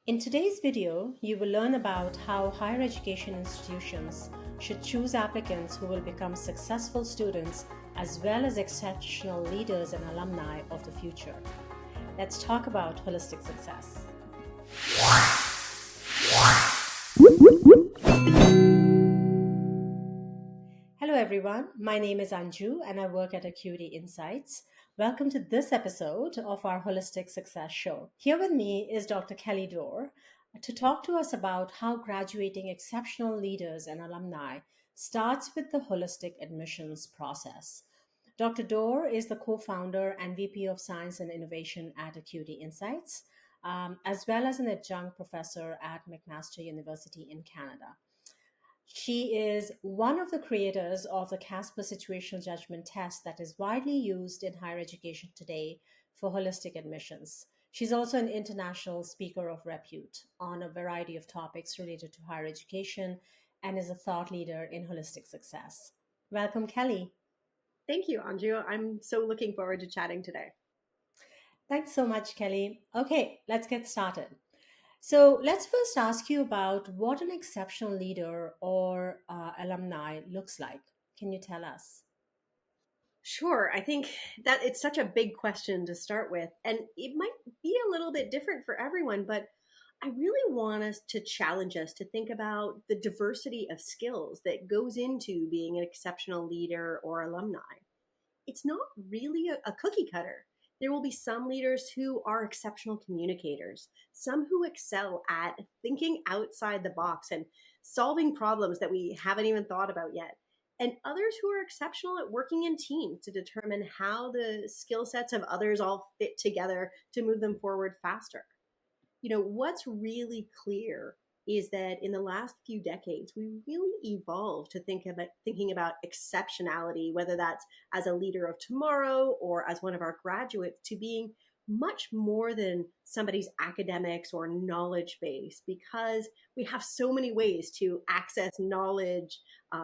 In today's video, you will learn about how higher education institutions should choose applicants who will become successful students as well as exceptional leaders and alumni of the future. Let's talk about holistic success. Hello everyone, my name is Anju and I work at Acuity Insights. Welcome to this episode of our Holistic Success Show. Here with me is Dr. Kelly Dore to talk to us about how graduating exceptional leaders and alumni starts with the holistic admissions process. Dr. Dore is the co-founder and VP of Science and Innovation at Acuity Insights, as well as an adjunct professor at McMaster University in Canada. She is one of the creators of the Casper situational judgment test that is widely used in higher education today for holistic admissions. She's also an international speaker of repute on a variety of topics related to higher education and is a thought leader in holistic success. Welcome, Kelly. Thank you, Anju. I'm so looking forward to chatting today. Thanks so much, Kelly. Okay, let's get started. So let's first ask you about what an exceptional leader or alumni looks like. Can you tell us? Sure. I think that it's such a big question to start with, and it might be a little bit different for everyone, but I really want us to challenge us to think about the diversity of skills that goes into being an exceptional leader or alumni. It's not really a cookie cutter. There will be some leaders who are exceptional communicators, some who excel at thinking outside the box and solving problems that we haven't even thought about yet, and others who are exceptional at working in teams to determine how the skill sets of others all fit together to move them forward faster. What's really clear is that in the last few decades, we really evolved to thinking about exceptionality, whether that's as a leader of tomorrow or as one of our graduates, to being much more than somebody's academics or knowledge base, because we have so many ways to access knowledge at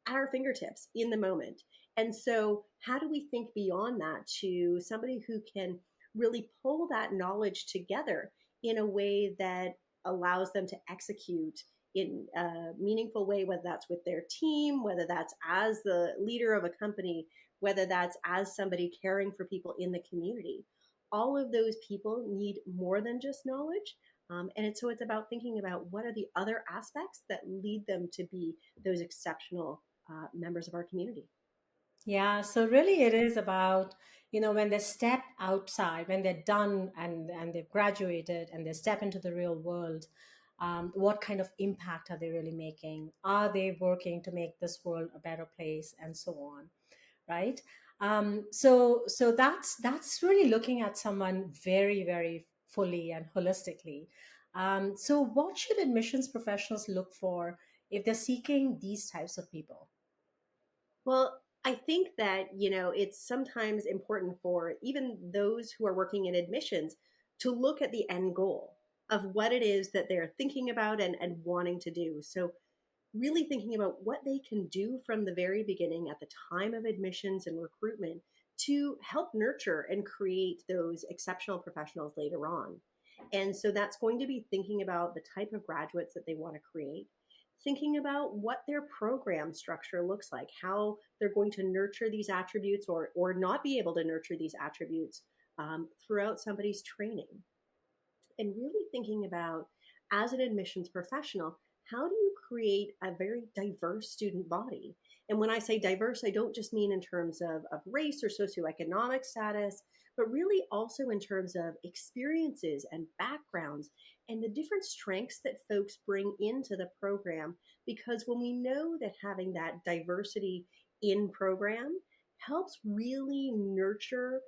our fingertips in the moment. And so, how do we think beyond that to somebody who can really pull that knowledge together in a way that allows them to execute in a meaningful way, whether that's with their team, whether that's as the leader of a company, whether that's as somebody caring for people in the community? All of those people need more than just knowledge. So it's about thinking about what are the other aspects that lead them to be those exceptional members of our community. Yeah, so really it is about, when they step outside, when they're done and they've graduated and they step into the real world, what kind of impact are they really making? Are they working to make this world a better place and so on, right? So that's really looking at someone very, very fully and holistically. So what should admissions professionals look for if they're seeking these types of people? Well, I think that, it's sometimes important for even those who are working in admissions to look at the end goal of what it is that they're thinking about and wanting to do. So, really thinking about what they can do from the very beginning at the time of admissions and recruitment to help nurture and create those exceptional professionals later on. And so that's going to be thinking about the type of graduates that they want to create, thinking about what their program structure looks like, how they're going to nurture these attributes or not be able to nurture these attributes throughout somebody's training, and really thinking about, as an admissions professional, how do you create a very diverse student body? And when I say diverse, I don't just mean in terms of race or socioeconomic status, but really also in terms of experiences and backgrounds and the different strengths that folks bring into the program. Because when we know that having that diversity in program helps really nurture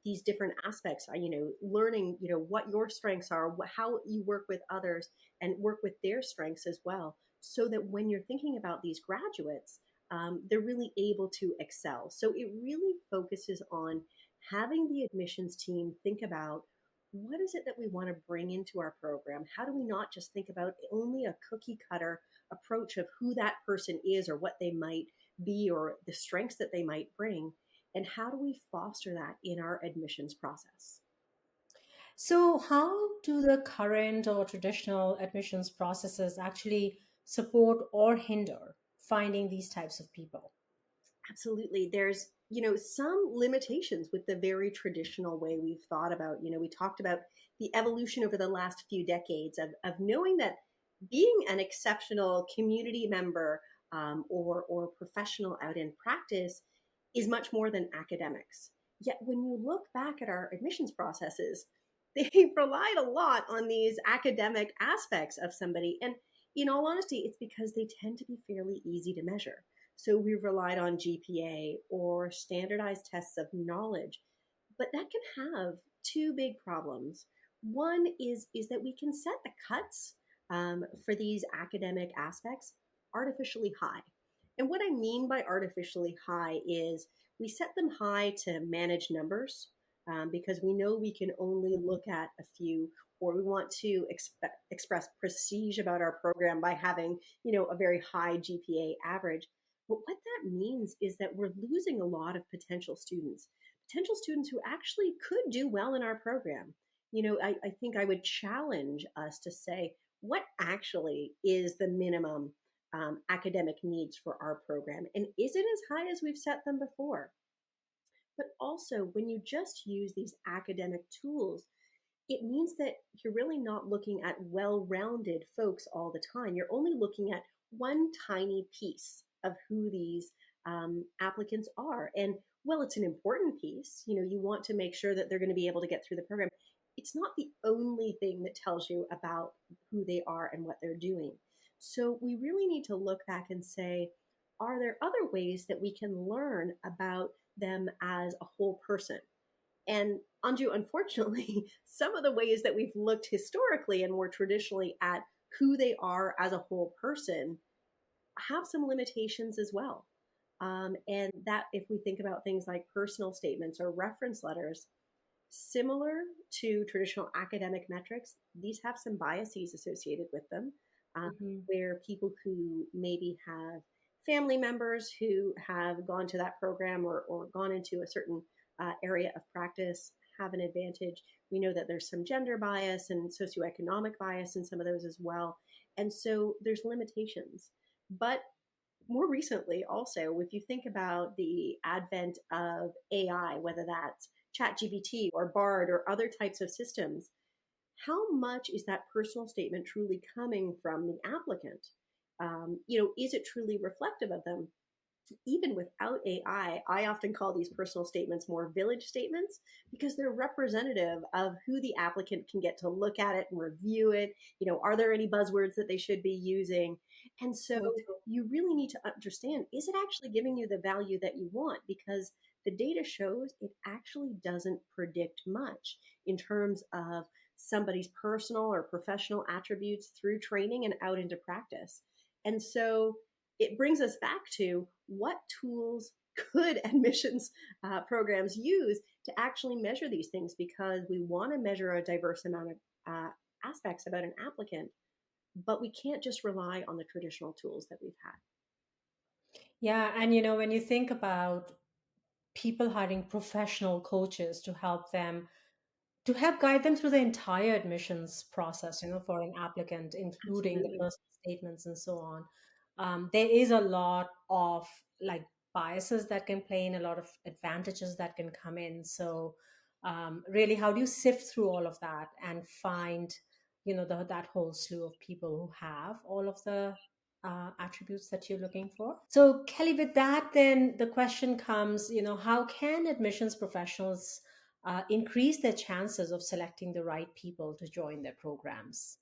these different aspects, learning, what your strengths are, how you work with others and work with their strengths as well. So that when you're thinking about these graduates, they're really able to excel. So it really focuses on having the admissions team think about what is it that we want to bring into our program? How do we not just think about only a cookie cutter approach of who that person is or what they might be or the strengths that they might bring? And how do we foster that in our admissions process? So, how do the current or traditional admissions processes actually support or hinder finding these types of people? Absolutely. There's, some limitations with the very traditional way we've thought about, we talked about the evolution over the last few decades of knowing that being an exceptional community member or professional out in practice is much more than academics. Yet when you look back at our admissions processes, they relied a lot on these academic aspects of somebody. And in all honesty, it's because they tend to be fairly easy to measure. So we've relied on GPA or standardized tests of knowledge, but that can have two big problems. One is that we can set the cuts for these academic aspects artificially high. And what I mean by artificially high is we set them high to manage numbers because we know we can only look at a few, or we want to express prestige about our program by having, a very high GPA average. But what that means is that we're losing a lot of potential students who actually could do well in our program. I think I would challenge us to say, what actually is the minimum academic needs for our program? And is it as high as we've set them before? But also, when you just use these academic tools, it means that you're really not looking at well rounded folks all the time. You're only looking at one tiny piece of who these applicants are. And well, it's an important piece. You want to make sure that they're going to be able to get through the program. It's not the only thing that tells you about who they are and what they're doing. So we really need to look back and say, are there other ways that we can learn about them as a whole person? And Anju, unfortunately, some of the ways that we've looked historically and more traditionally at who they are as a whole person have some limitations as well. And that if we think about things like personal statements or reference letters, similar to traditional academic metrics, these have some biases associated with them, um, Mhm. where people who maybe have family members who have gone to that program or gone into a certain area of practice have an advantage. We know that there's some gender bias and socioeconomic bias in some of those as well. And so there's limitations. But more recently, also, if you think about the advent of AI, whether that's ChatGPT or Bard or other types of systems, how much is that personal statement truly coming from the applicant? Is it truly reflective of them? Even without I often call these personal statements more village statements because they're representative of who the applicant can get to look at it and review it. Are there any buzzwords that they should be using? And so So you really need to understand, is it actually giving you the value that you want? Because the data shows it actually doesn't predict much in terms of somebody's personal or professional attributes through training and out into practice. And so it brings us back to what tools could admissions programs use to actually measure these things, because we want to measure a diverse amount of aspects about an applicant, but we can't just rely on the traditional tools that we've had. yeah, and when you think about people hiring professional coaches to help guide them through the entire admissions process, for an applicant, including the Absolutely. personal statements and so on. There is a lot of like biases that can play in, a lot of advantages that can come in. So, really, how do you sift through all of that and find, that whole slew of people who have all of the attributes that you're looking for? So, Kelly, with that, then the question comes, how can admissions professionals increase their chances of selecting the right people to join their programs?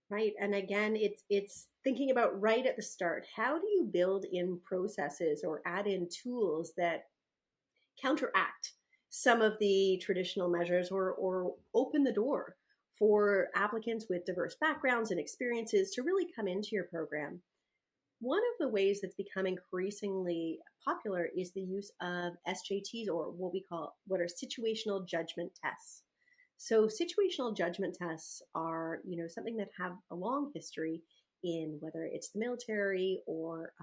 Right. And again, it's thinking about right at the start. How do you build in processes or add in tools that counteract some of the traditional measures, or open the door for applicants with diverse backgrounds and experiences to really come into your program? One of the ways that's become increasingly popular is the use of SJTs, or what are situational judgment tests. So situational judgment tests are, something that have a long history in whether it's the military or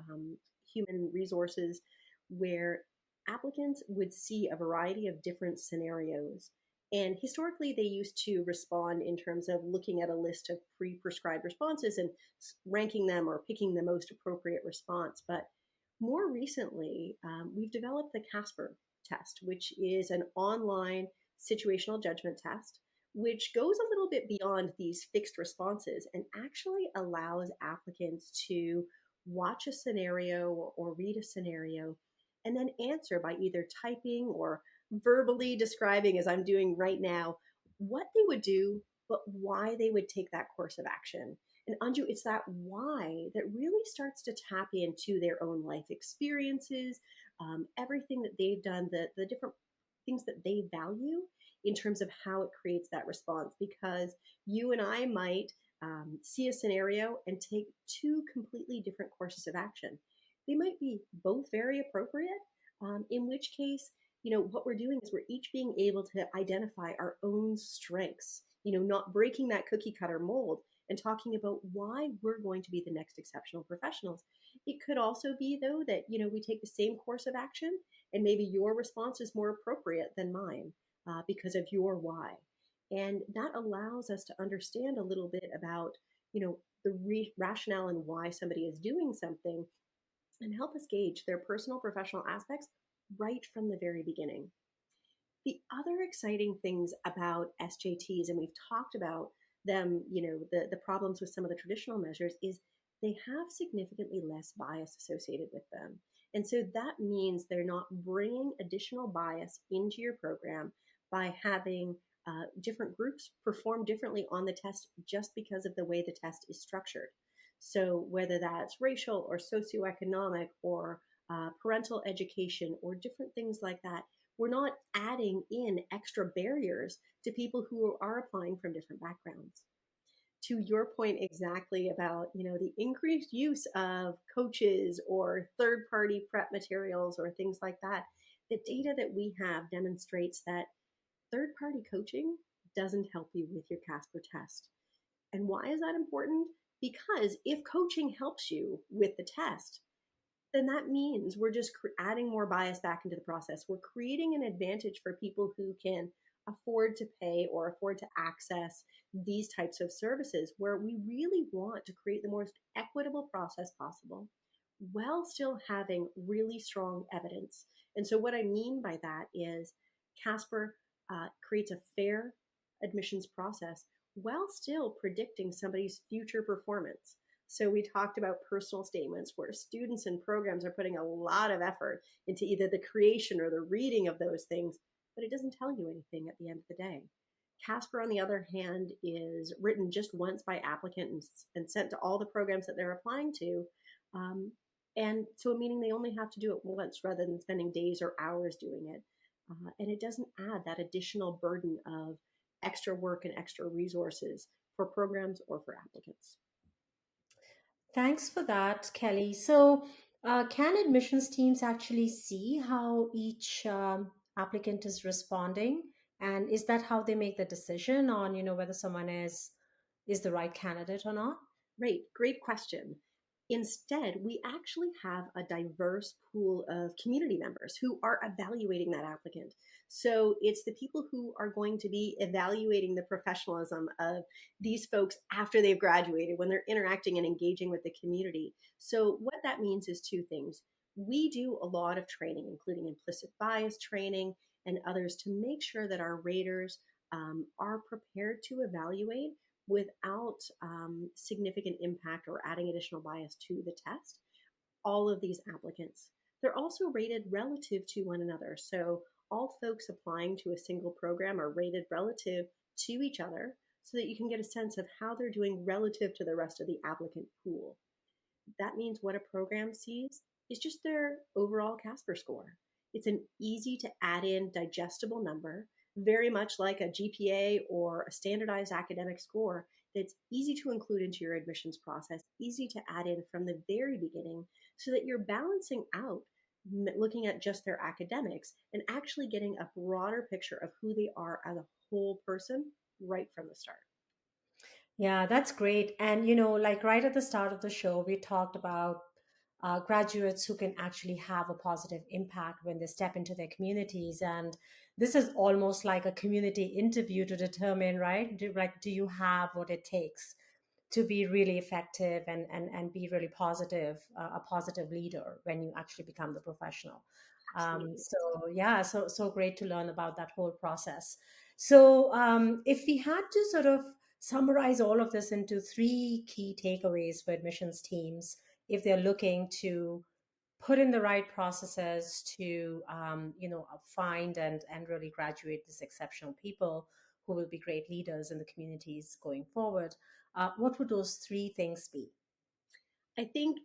human resources, where applicants would see a variety of different scenarios And historically, they used to respond in terms of looking at a list of pre prescribed responses and ranking them or picking the most appropriate response. But more recently, we've developed the Casper test, which is an online situational judgment test, which goes a little bit beyond these fixed responses and actually allows applicants to watch a scenario or read a scenario and then answer by either typing or verbally describing, as I'm doing right now, what they would do, but why they would take that course of action. And Anju, it's that why that really starts to tap into their own life experiences, everything that they've done, the different things that they value in terms of how it creates that response. Because you and I might see a scenario and take two completely different courses of action. They might be both very appropriate, in which case, what we're doing is we're each being able to identify our own strengths, not breaking that cookie cutter mold and talking about why we're going to be the next exceptional professionals. It could also be, though, that, we take the same course of action and maybe your response is more appropriate than mine because of your why. And that allows us to understand a little bit about, the rationale and why somebody is doing something and help us gauge their personal professional aspects right from the very beginning. The other exciting things about SJTs, and we've talked about them, the problems with some of the traditional measures, is they have significantly less bias associated with them. And so that means they're not bringing additional bias into your program by having different groups perform differently on the test just because of the way the test is structured. So whether that's racial or socioeconomic or parental education or different things like that, we're not adding in extra barriers to people who are applying from different backgrounds. To your point exactly about, the increased use of coaches or third party prep materials or things like that, the data that we have demonstrates that third party coaching doesn't help you with your Casper test. And why is that important? Because if coaching helps you with the test, then that means we're just adding more bias back into the process. We're creating an advantage for people who can afford to pay or afford to access these types of services, where we really want to create the most equitable process possible while still having really strong evidence. And so, what I mean by that is Casper creates a fair admissions process while still predicting somebody's future performance. So we talked about personal statements where students and programs are putting a lot of effort into either the creation or the reading of those things, but it doesn't tell you anything at the end of the day. Casper, on the other hand, is written just once by applicants and sent to all the programs that they're applying to. Um, and so, meaning they only have to do it once rather than spending days or hours doing it. And it doesn't add that additional burden of extra work and extra resources for programs or for applicants. Thanks for that, Kelly. So, can admissions teams actually see how each applicant is responding, and is that how they make the decision on, whether someone is the right candidate or not? Right, great question. Instead, we actually have a diverse pool of community members who are evaluating that applicant. So it's the people who are going to be evaluating the professionalism of these folks after they've graduated, when they're interacting and engaging with the community. So, what that means is two things. We do a lot of training, including implicit bias training and others, to make sure that our raters are prepared to evaluate without significant impact or adding additional bias to the test, all of these applicants. They're also rated relative to one another. So all folks applying to a single program are rated relative to each other so that you can get a sense of how they're doing relative to the rest of the applicant pool. That means what a program sees is just their overall Casper score. It's an easy to add in, digestible number, very much like a GPA or a standardized academic score, that's easy to include into your admissions process, easy to add in from the very beginning, so that you're balancing out looking at just their academics and actually getting a broader picture of who they are as a whole person right from the start. Yeah, that's great. And, like right at the start of the show, we talked about graduates who can actually have a positive impact when they step into their communities. And this is almost like a community interview to determine, right? Do you have what it takes to be really effective and be really positive, a positive leader when you actually become the professional. Absolutely. So yeah, so great to learn about that whole process. So if we had to sort of summarize all of this into three key takeaways for admissions teams, if they're looking to put in the right processes to find and really graduate these exceptional people who will be great leaders in the communities going forward, what would those three things be? I think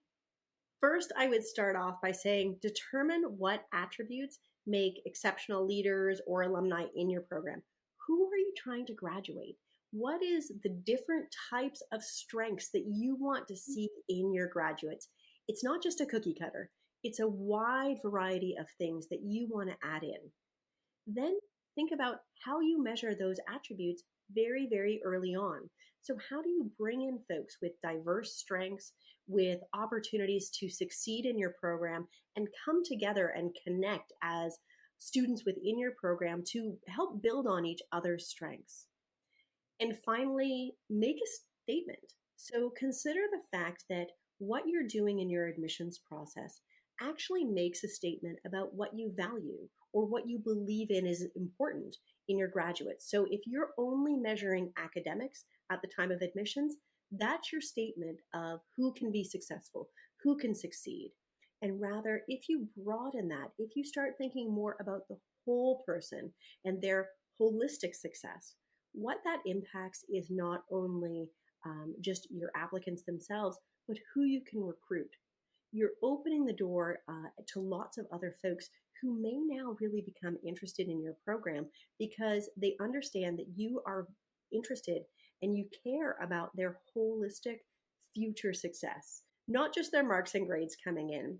first, I would start off by saying determine what attributes make exceptional leaders or alumni in your program. Who are you trying to graduate? What is the different types of strengths that you want to see in your graduates? It's not just a cookie cutter, it's a wide variety of things that you want to add in. Then think about how you measure those attributes very, very early on. So, how do you bring in folks with diverse strengths, with opportunities to succeed in your program, and come together and connect as students within your program to help build on each other's strengths? And finally, make a statement. So consider the fact that what you're doing in your admissions process actually makes a statement about what you value or what you believe in is important in your graduates. So if you're only measuring academics at the time of admissions, that's your statement of who can be successful, who can succeed. And rather, if you broaden that, if you start thinking more about the whole person and their holistic success, what that impacts is not only just your applicants themselves, but who you can recruit. You're opening the door to lots of other folks who may now really become interested in your program because they understand that you are interested and you care about their holistic future success, not just their marks and grades coming in,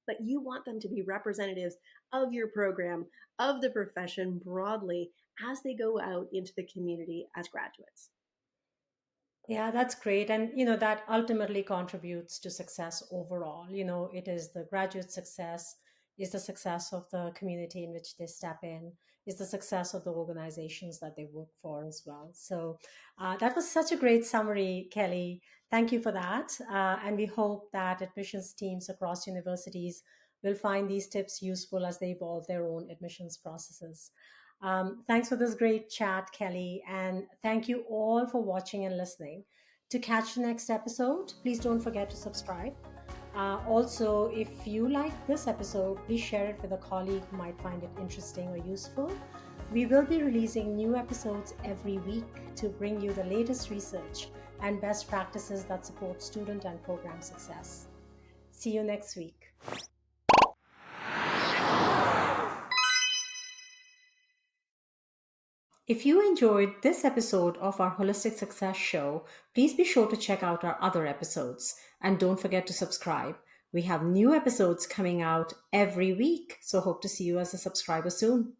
but you want them to be representatives of your program, of the profession broadly as they go out into the community as graduates. Yeah, that's great. And, that ultimately contributes to success overall. It is the graduate success, is the success of the community in which they step in, is the success of the organizations that they work for as well. So that was such a great summary, Kelly. Thank you for that. And we hope that admissions teams across universities will find these tips useful as they evolve their own admissions processes. Thanks for this great chat, Kelly. And thank you all for watching and listening. To catch the next episode, please don't forget to subscribe. Also, if you like this episode, please share it with a colleague who might find it interesting or useful. We will be releasing new episodes every week to bring you the latest research and best practices that support student and program success. See you next week. If you enjoyed this episode of our Holistic Success Show, please be sure to check out our other episodes and don't forget to subscribe. We have new episodes coming out every week, so hope to see you as a subscriber soon.